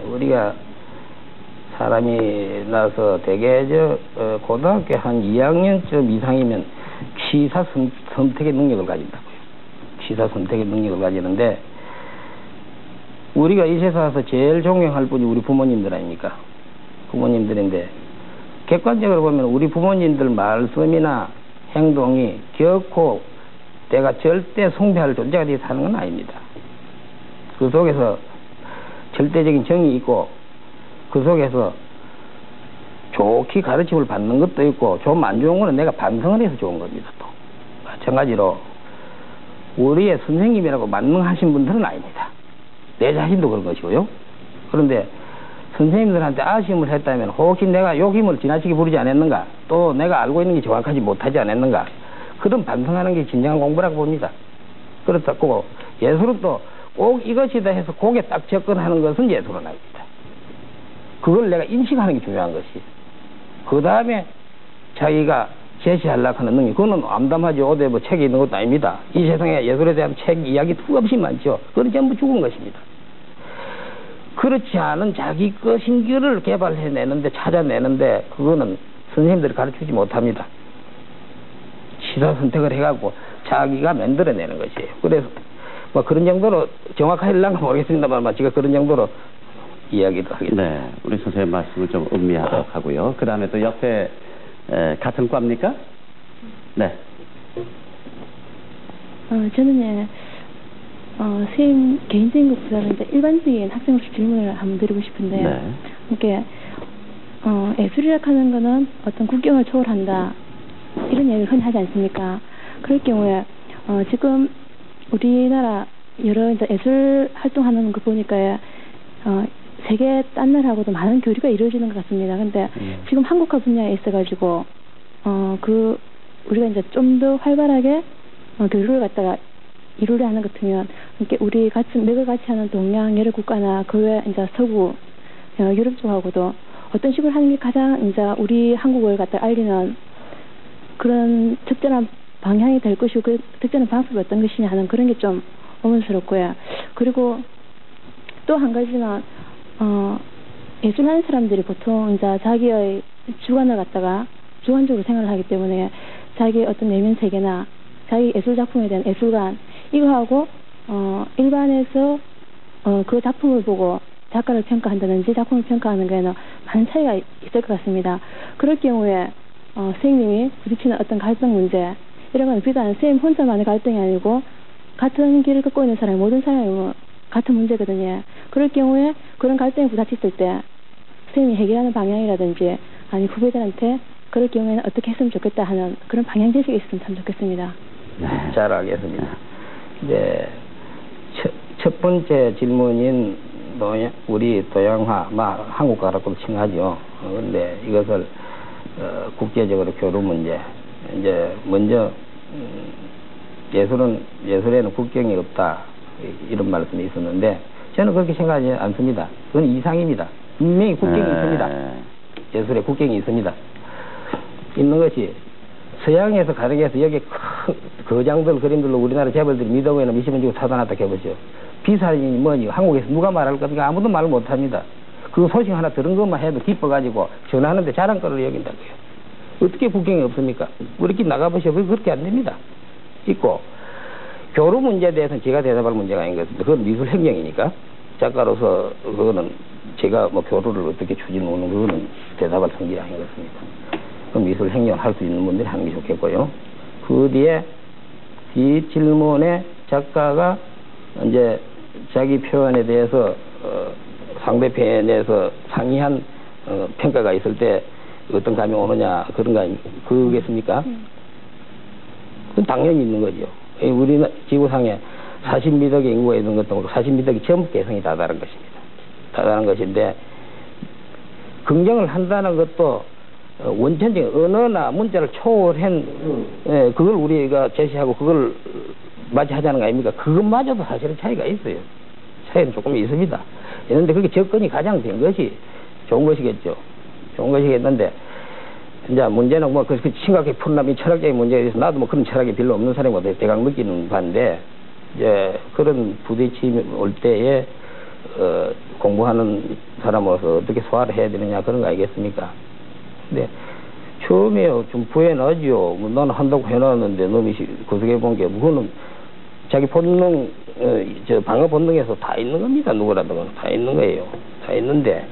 우리가 사람이 나서 대개 고등학교 한 2학년쯤 이상이면 취사 선택의 능력을 가진다고요. 취사 선택의 능력을 가지는데, 우리가 이 세상 와서 제일 존경할 분이 우리 부모님들 아닙니까? 부모님들인데, 객관적으로 보면 우리 부모님들 말씀이나 행동이 결코 내가 절대 숭배할 존재가 되어 사는 건 아닙니다. 그 속에서 절대적인 정이 있고, 그 속에서 좋게 가르침을 받는 것도 있고, 좀 안 좋은 거는 내가 반성을 해서 좋은 겁니다. 또 마찬가지로 우리의 선생님이라고 만능하신 분들은 아닙니다. 내 자신도 그런 것이고요. 그런데 선생님들한테 아쉬움을 했다면 혹시 내가 요 힘을 지나치게 부르지 않았는가, 또 내가 알고 있는 게 정확하지 못하지 않았는가, 그런 반성하는 게 진정한 공부라고 봅니다. 그렇다고 예술은 또 꼭 이것이다 해서 거기에 딱 접근하는 것은 예술은 아닙니다. 그걸 내가 인식하는 게 중요한 것이, 그 다음에 자기가 제시하려고 하는 능력, 그거는 암담하지 어디 뭐 책에 있는 것도 아닙니다. 이 세상에 예술에 대한 책 이야기 수없이 많죠. 그건 전부 죽은 것입니다. 그렇지 않은 자기 것인 길을 개발해내는데, 찾아내는데, 그거는 선생님들이 가르치지 못합니다. 시사 선택을 해갖고 자기가 만들어내는 것이에요. 그래서 뭐 그런 정도로 정확하려나 모르겠습니다만, 제가 그런 정도로 이야기도 하겠습니다. 네, 우리 선생님 말씀을 좀 음미하고요. 그 다음에 또 옆에 같은 과입니까? 네. 저는 선생님 개인적인 것보다는 이제 일반적인 학생으로서 질문을 한번 드리고 싶은데, 네. 이렇게 예술이라고 하는 거는 어떤 국경을 초월한다, 이런 얘기를 흔히 하지 않습니까? 그럴 경우에 지금 우리나라 여러 이제 예술 활동하는 거 보니까 세계 딴 나라하고도 많은 교류가 이루어지는 것 같습니다. 근데 지금 한국화 분야에 있어가지고 우리가 이제 좀 더 활발하게 교류를 갖다가 이루려 하는 것 같으면, 이렇게 우리 같이 맥을 같이 하는 동양 여러 국가나 그 외 이제 서구 유럽 쪽하고도 어떤 식으로 하는 게 가장 이제 우리 한국을 갖다 알리는 그런 적절한 방향이 될 것이고, 그 적절한 방법이 어떤 것이냐 하는 그런 게 좀 의문스럽고요. 그리고 또 한 가지는 예술하는 사람들이 보통 이제 자기의 주관을 갖다가 주관적으로 생각을 하기 때문에 자기의 어떤 내면 세계나 자기 예술 작품에 대한 예술관, 이거하고 일반에서 그 작품을 보고 작가를 평가한다든지 작품을 평가하는 거에는 많은 차이가 있을 것 같습니다. 그럴 경우에 선생님이 부딪히는 어떤 갈등 문제, 이런 건 비단 선생님 혼자만의 갈등이 아니고 같은 길을 걷고 있는 사람이 모든 사람이 같은 문제거든요. 그럴 경우에 그런 갈등이 부닥쳤을 때 선생님이 해결하는 방향이라든지, 아니 후배들한테 그럴 경우에는 어떻게 했으면 좋겠다 하는 그런 방향 제시가 있으면 참 좋겠습니다. 네, 잘 알겠습니다. 이제 첫 번째 질문인 우리 도양화, 한국가라고도 칭하죠. 그런데 이것을 국제적으로 교류 문제, 이제 먼저 예술에는 국경이 없다, 이런 말씀이 있었는데, 저는 그렇게 생각하지 않습니다. 그건 이상입니다. 분명히 국경이 있습니다. 예술에 국경이 있습니다. 있는 것이 서양에서 가르쳐서 여기 큰 거장들 그림들로 우리나라 재벌들이 미덕에는 몇십만 주고 사단하다 해보죠. 비사진이 뭐니 한국에서 누가 말할 겁니까? 아무도 말 못합니다. 그 소식 하나 들은 것만 해도 기뻐가지고 전하는데 자랑거리를 여긴다고요. 어떻게 국경이 없습니까? 우리끼리 나가보시오. 그렇게 안 됩니다. 있고, 교류 문제에 대해서는 제가 대답할 문제가 아닌 것 같습니다. 그건 미술 행정이니까, 작가로서 그거는 제가 뭐 교류를 어떻게 추진하는 그거는 대답할 성질이 아닌 것 같습니다. 그 미술 행정 할 수 있는 분들이 하는 게 좋겠고요. 그 뒤에 이 질문에 작가가 이제 자기 표현에 대해서 상대편에 대해서 상이한 평가가 있을 때 어떤 감이 오느냐, 그런 거 아닙니까? 그겠습니까? 그건 당연히 있는 거죠. 우리 지구상에 40미덕의 인구가 있는 것도 40미덕이 전부 개성이 다다른 것입니다. 다다른 것인데, 긍정을 한다는 것도 원천적인 언어나 문자를 초월한 그걸 우리가 제시하고 그걸 맞이하자는 거 아닙니까? 그것마저도 사실은 차이가 있어요. 차이는 조금 있습니다. 그런데 그렇게 접근이 가장 된 것이 좋은 것이겠죠. 좋은 것이겠는데, 이제 문제는 뭐 그렇게 심각하게 푸른다면 철학적인 문제에 대해서 나도 뭐 그런 철학이 별로 없는 사람이 대강 느끼는 바인데, 이제 그런 부딪힘이 올 때에 공부하는 사람으로서 어떻게 소화를 해야 되느냐 그런 거 아니겠습니까? 근데 처음에 좀 부해놔지요. 뭐 나는 한다고 해놨는데 놈이 구속해 본 게 그거는 자기 본능, 방어 본능에서 다 있는 겁니다. 누구라도 다 있는 거예요. 다 있는데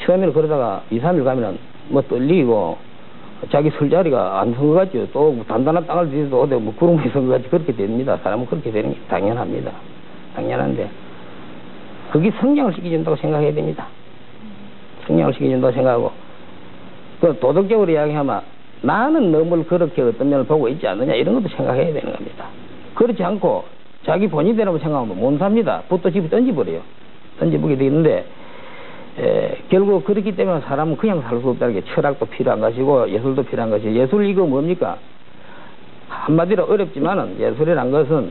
처음에는 그러다가 2, 3일 가면은 뭐 떨리고 자기 설 자리가 안 선 것 같죠. 또 단단한 땅을 뒤에서 어디 뭐 구름이 선 것 같이 그렇게 됩니다. 사람은 그렇게 되는 게 당연합니다. 당연한데 그게 성장을 시켜준다고 생각해야 됩니다. 성장을 시켜준다고 생각하고 그 도덕적으로 이야기하면 나는 너무 그렇게 어떤 면을 보고 있지 않느냐 이런 것도 생각해야 되는 겁니다. 그렇지 않고 자기 본이 되라고 생각하면 못 삽니다. 붓도 집에 던져버려요. 던져보게 되는데 결국 그렇기 때문에 사람은 그냥 살 수 없다는 게 철학도 필요한 것이고 예술도 필요한 것이고 예술 이거 뭡니까? 한마디로 어렵지만은 예술이란 것은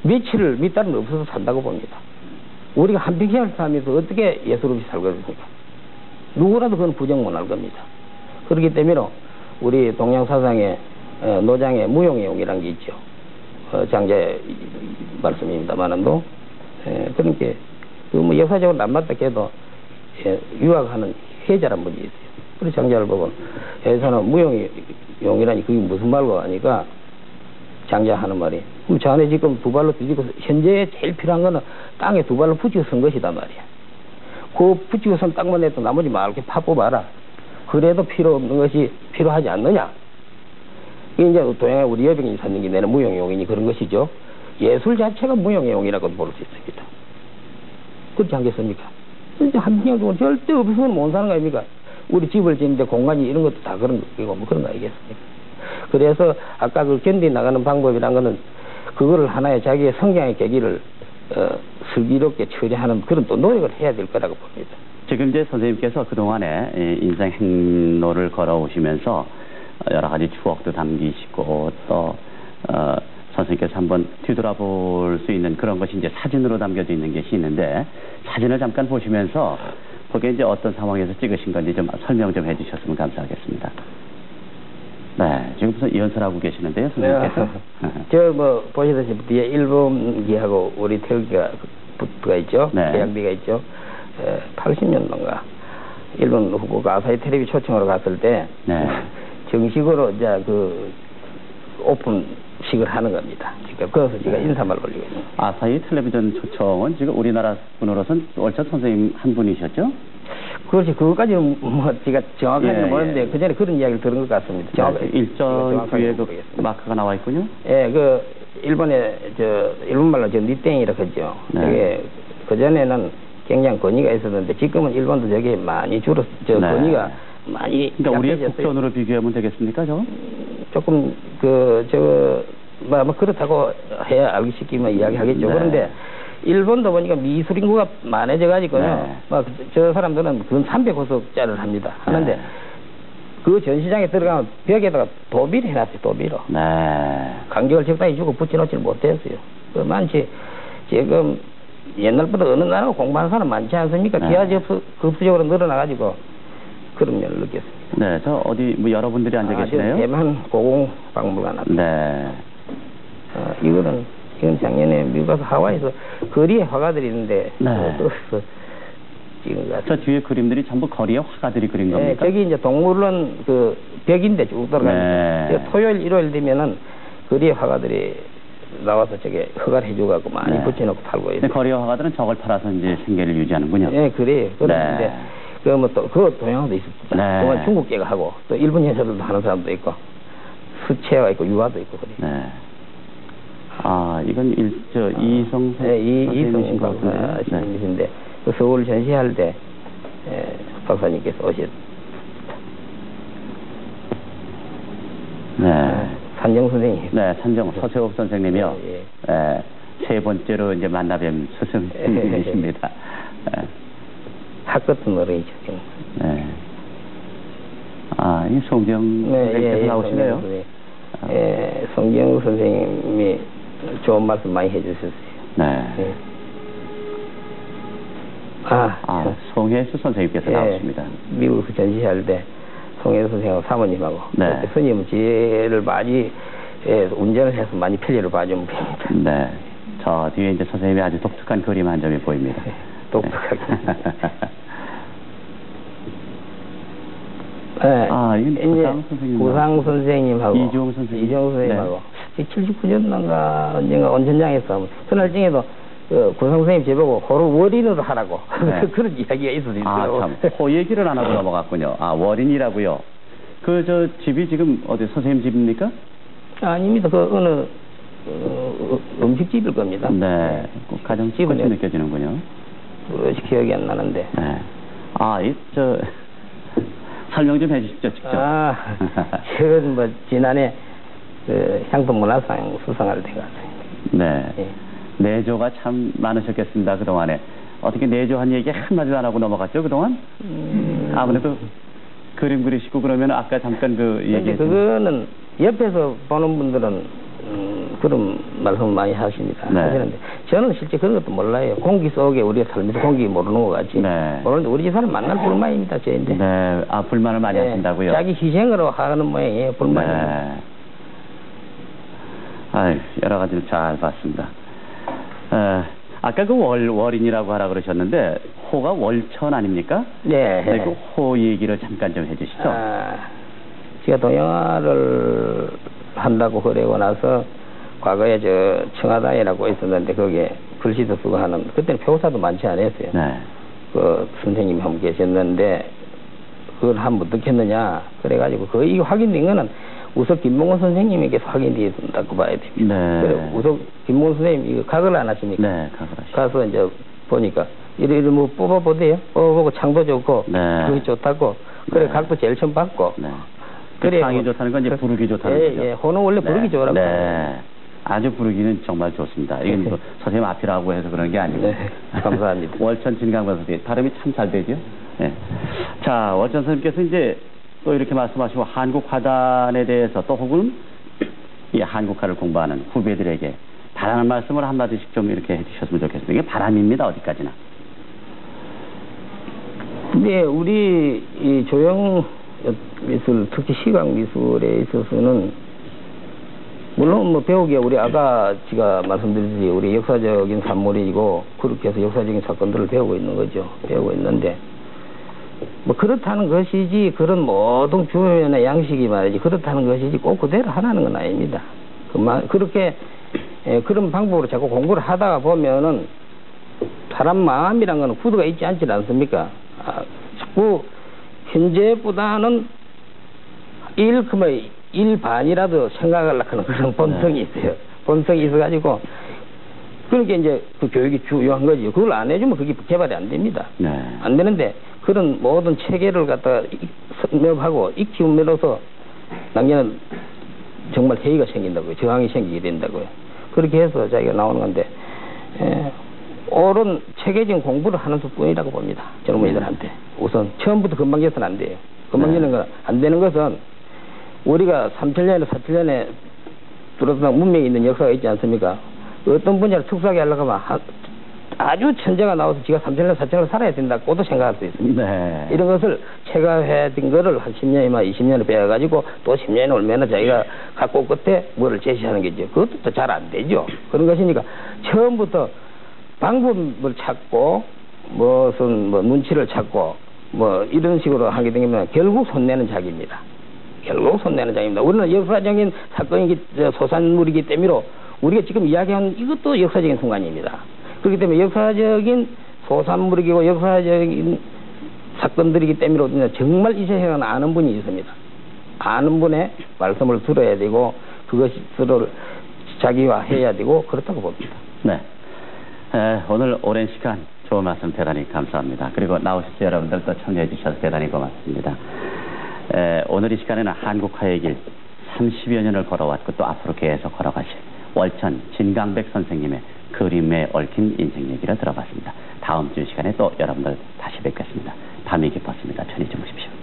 며칠을 밑달은 없어서 산다고 봅니다. 우리가 한평생을 살면서 어떻게 예술 없이 살거든요. 누구라도 그건 부정 못 할 겁니다. 그렇기 때문에 우리 동양사상의 노장의 무용의용이라는 게 있죠. 장자의 말씀입니다만은도 그러니까 뭐 역사적으로 안 맞다 해도 유학하는 해자란 분이 있어요. 그래서 장자를 보고 여기서는 무용의용이라니 그게 무슨 말고 하니까 장자 하는 말이 그럼 자네 지금 두 발로 뒤지고 현재 제일 필요한 거는 땅에 두 발로 붙이고 선 것이다 말이야. 그 붙이고 선 땅만 해도 나머지 맑게 파뽑아라. 그래도 필요 없는 것이 필요하지 않느냐. 이게 이제 동양의 우리 여병이 찾는 게 내는 무용용이니 그런 것이죠. 예술 자체가 무용용이라고도 볼 수 있습니다. 그렇지 않겠습니까? 한평생 동안 절대 없으면 못 사는 거 아닙니까? 우리 집을 짓는데 공간이 이런 것도 다 그런 거고 뭐 그런 거 아니겠습니까? 그래서 아까 그 견디 나가는 방법이란 거는 그거를 하나의 자기의 성장의 계기를 슬기롭게 처리하는 그런 또 노력을 해야 될 거라고 봅니다. 지금 이제 선생님께서 그동안에 인생 행로를 걸어오시면서 여러 가지 추억도 담기시고 또 선생님께서 한번 뒤돌아볼 수 있는 그런 것이 이제 사진으로 담겨져 있는 것이 있는데 사진을 잠깐 보시면서 거기에 이제 어떤 상황에서 찍으신 건지 좀 설명 좀 해주셨으면 감사하겠습니다. 네, 지금 무슨 연설하고 계시는데요, 선생님께서. 저 뭐 보시다시피 뒤에 일본기하고 우리 태극기가 붙어가 있죠. 네. 계약비가 있죠. 80년도인가 일본 후보가 아사히 텔레비 초청으로 갔을 때 네. 정식으로 이제 그 오픈식을 하는 겁니다. 그러니까 거기서 제가 인사말을 올리고 있는 거예요. 아사히 텔레비전 초청은 지금 우리나라 분으로선 월차 선생님 한 분이셨죠? 그렇지, 그것까지는 뭐 제가 정확하게는 모르는데 그 전에 그런 이야기를 들은 것 같습니다. 네, 일전 뒤에 그 마크가 나와 있군요. 예, 그 일본에 일본말로 니땡이라고 하죠. 네. 이게 그 전에는 굉장히 권위가 있었는데 지금은 일본도 저게 많이 줄었, 네. 권위가 많이. 그러니까 우리의 약해졌어요. 국전으로 비교하면 되겠습니까, 저? 조금 뭐 그렇다고 해야 알기 쉽게 이야기하겠죠. 네. 그런데 일본도 보니까 미술 인구가 많아져 가지고요. 네. 막 저 사람들은 근 300호석짜리를 합니다. 하는데 네. 그 전시장에 들어가면 벽에다가 도비를 해놨어요. 도비로. 네. 간격을 적당히 주고 붙여놓지를 못했어요. 그 많지 지금 옛날보다 어느 나라가 공부하는 사람 많지 않습니까? 네. 기하급수적으로 늘어나가지고 그런 면을 느꼈습니다. 네, 저 어디 뭐 여러분들이 앉아 계시네요. 대만 고공박물관 앞에. 네. 이건 작년에 미국 가서 하와이에서 거리에 화가들이 있는데 네. 거기서 찍은 것 같아요. 저 뒤에 그림들이 전부 거리에 화가들이 그린 겁니까? 저기 이제 동물원 그 벽인데 쭉 들어가니까 네. 토요일 일요일 되면은 거리에 화가들이 나와서 저게 허가를 해줘가지고 많이 네. 붙여놓고 팔고 있어요. 거리에 화가들은 저걸 팔아서 이제 생계를 유지하는군요. 네, 그래요. 그런데 네. 그 동양도 있었죠. 네. 그건 중국계가 하고 또 일본 여자들도 하는 사람도 있고 수채화 있고 유화도 있고 그래요. 네. 아, 이건 이성 네, 이성 박사님이신데. 박사님이신데 그 서울 전시할 때 박사님께서 오셨. 네. 산정 선생님. 네, 산정 서세옥 선생님이요. 예. 네, 세 번째로 이제 만나뵌 스승님이십니다. 네. 학 같은 어른이죠. 네. 아, 이 송경 선생님께서 나오시네요. 송경 선생님이 좋은 말씀 많이 해주셨어요. 네. 예. 송혜수 선생님께서 나오십니다. 미국 전시할 때 송혜수 선생하고 사모님하고 네. 스님은 지혜를 많이 운전을 해서 많이 편리를 봐주면 됩니다. 네. 저 뒤에 이제 선생님이 아주 독특한 그림 한 점이 보입니다. 독특하게. 네. 아, 이건 이제 구상 선생님하고 이종 선생님하고 79년인가 언젠가 온천장에서 그날 중에도 구상 선생님 제보고 호로 월인으로 하라고 네. 그런 이야기가 있었어요. 아, 참. 호 얘기를 안 하고 넘어갔군요. 아, 월인이라고요. 그 저 집이 지금 어디 선생님 집입니까? 아닙니다. 그 어느 음식집일 겁니다. 네. 가정집은 느껴지는군요. 그것이 기억이 안 나는데. 네. 아, 설명 좀 해주십시오, 직접. 아, 지금 뭐 지난해 그 향토문화상 수상할 때가 네. 예. 내조가 참 많으셨겠습니다, 그동안에. 어떻게 내조한 얘기 한마디도 안 하고 넘어갔죠, 그동안? 아무래도 그림 그리시고 그러면 아까 잠깐 그 얘기. 그거는 옆에서 보는 분들은 그런 말씀 많이 하십니다. 네. 하시는데 저는 실제 그런 것도 몰라요. 공기 속에 우리가 살면서 공기 모르는 것 같지. 네. 모르는데 우리 집사람 만날 불만입니다, 저인데. 네. 아, 불만을 많이 하신다고요? 자기 희생으로 하는 모양이에요, 불만입니다. 네. 아유, 여러 가지를 잘 봤습니다. 아까 그 월인이라고 하라 그러셨는데, 호가 월천 아닙니까? 네. 네, 그 호 얘기를 잠깐 좀 해주시죠. 제가 동영화를 한다고 그러고 나서, 과거에 저 청하단이라고 있었는데, 거기에 글씨도 쓰고 하는, 그때는 표사도 많지 않았어요. 네. 그 선생님이 한 분 계셨는데, 그걸 한번 듣겠느냐. 그래가지고, 거의 확인된 거는, 우선 김봉원 선생님에게서 확인되어 있다고 봐야 됩니다. 네. 그래, 우선 김봉원 선생님 이거 각을 안 하십니까? 네, 각을 하시죠. 가서 이제 보니까 이래 뭐 뽑아보대요. 뽑아보고 창도 좋고 네. 그게 좋다고. 그래 네. 각도 제일 처음 받고. 네. 그래 창이 좋다는 건 이제 부르기 좋다는 거죠. 예, 호는 원래 부르기 네. 좋으라고. 네. 아주 부르기는 정말 좋습니다. 이건 뭐 선생님 앞이라고 해서 그런 게 아니고. 네, 감사합니다. 월천 진강반 선생님 발음이 참 잘 되죠. 네. 자, 월천 선생님께서 이제 또 이렇게 말씀하시고 한국 화단에 대해서 또 혹은 이 한국화를 공부하는 후배들에게 바라는 말씀을 한마디씩 좀 이렇게 해주셨으면 좋겠습니다. 이게 바람입니다, 어디까지나. 근데 우리 이 조형 미술, 특히 시각 미술에 있어서는 물론 뭐 배우기에 우리 아까 제가 말씀드렸듯이 우리 역사적인 산물이고 그렇게 해서 역사적인 사건들을 배우고 있는 거죠. 배우고 있는데 뭐 그렇다는 것이지 그런 모든 주변의 양식이 말이지 그렇다는 것이지 꼭 그대로 하라는 건 아닙니다. 그렇게 그런 방법으로 자꾸 공부를 하다가 보면은 사람 마음이란 거는 구도가 있지 않지 않습니까? 자꾸 현재보다는 1 반이라도 생각하려고 하는 그런 본성이 있어요. 본성이 있어가지고 그러니까 이제 그 교육이 중요한 거지. 그걸 안 해주면 그게 개발이 안 됩니다. 네. 안 되는데 그런 모든 체계를 갖다가 섭렵하고 익히면서 나중에는 정말 회의가 생긴다고요. 저항이 생기게 된다고요. 그렇게 해서 자기가 나오는 건데 옳은 체계적인 공부를 하는 수뿐이라고 봅니다. 젊은이들한테. 우선 처음부터 금방 돼서는 안 돼요. 금방 되는 건 안 되는 것은 우리가 3,000년에 4,000년에 뚜렷한 문명이 있는 역사가 있지 않습니까? 어떤 분야를 특수하게 하려고 하면 아주 천재가 나와서 지가 3,000년 4,000년 살아야 된다고도 생각할 수 있습니다. 네. 이런 것을 체가해둔 거를 한 10년이나 20년을 배워가지고 또 10년이 올면은 자기가 갖고 끝에 뭐를 제시하는 게죠. 그것도 또 잘 안 되죠. 그런 것이니까 처음부터 방법을 찾고 무슨 뭐 눈치를 찾고 뭐 이런 식으로 하게 되면 결국 손내는 작입니다. 결국 손내는 작입니다. 우리는 역사적인 사건이기 소산물이기 때문에 우리가 지금 이야기하는 이것도 역사적인 순간입니다. 그렇기 때문에 역사적인 소산물이고 역사적인 사건들이기 때문에 정말 이 세상은 아는 분이 있습니다. 아는 분의 말씀을 들어야 되고 그것을 자기화해야 되고 그렇다고 봅니다. 네. 오늘 오랜 시간 좋은 말씀 대단히 감사합니다. 그리고 나오셔서 여러분들 또 청해해 주셔서 대단히 고맙습니다. 오늘 이 시간에는 한국화의 길 30여 년을 걸어왔고 또 앞으로 계속 걸어가실 월천 진강백 선생님의 그림에 얽힌 인생 얘기를 들어봤습니다. 다음 주 시간에 또 여러분들 다시 뵙겠습니다. 밤이 깊었습니다. 편히 주무십시오.